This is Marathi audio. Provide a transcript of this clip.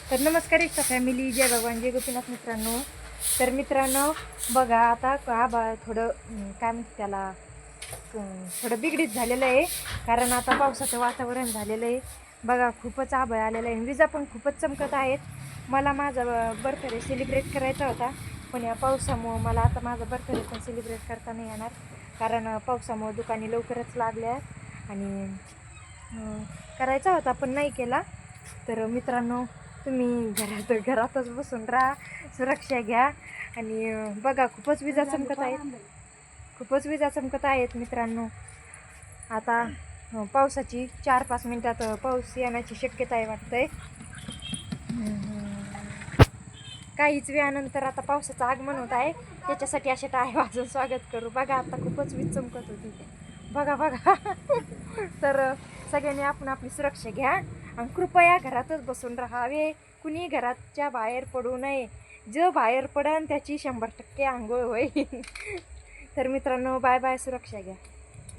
तर नमस्कार एकता फॅमिली, जय भगवान, जय गोपीनाथ मित्रांनो. तर मित्रांनो बघा, आता आभाळ थोडं काय म्हणते त्याला, थोडं बिघडीत झालेलं आहे. कारण आता पावसाचं वातावरण झालेलं आहे. बघा खूपच आभाळ आलेलं आहे, विजा पण खूपच चमकत आहेत. मला माझा बर्थडे सेलिब्रेट करायचा होता, पण या पावसामुळं मला आता माझा बर्थडे पण सेलिब्रेट करता नाही येणार. कारण पावसामुळं दुकाने लवकरच लागल्या आणि करायचा होता पण नाही केला. तर मित्रांनो, तुम्ही घरातच बसून राहा, सुरक्षा घ्या. आणि बघा खूपच विजा चमकत आहेत मित्रांनो. आता पावसाची 4-5 मिनिटात पाऊस येण्याची शक्यता आहे वाटतंय. काहीच वेळानंतर आता पावसाचं आगमन होत आहे, त्याच्यासाठी असे टाळ्या वाजून स्वागत करू. बघा आता खूपच वीज चमकत होती, बघा बघा. तर सगळ्यांनी आपण आपली सुरक्षा घ्या आणि कृपया घरातच बसून राहावे. कुणी घराच्या बाहेर पडू नये. जो बाहेर पडन त्याची 100% आंघोळ होईल. तर मित्रांनो, बाय बाय, सुरक्षा घ्या.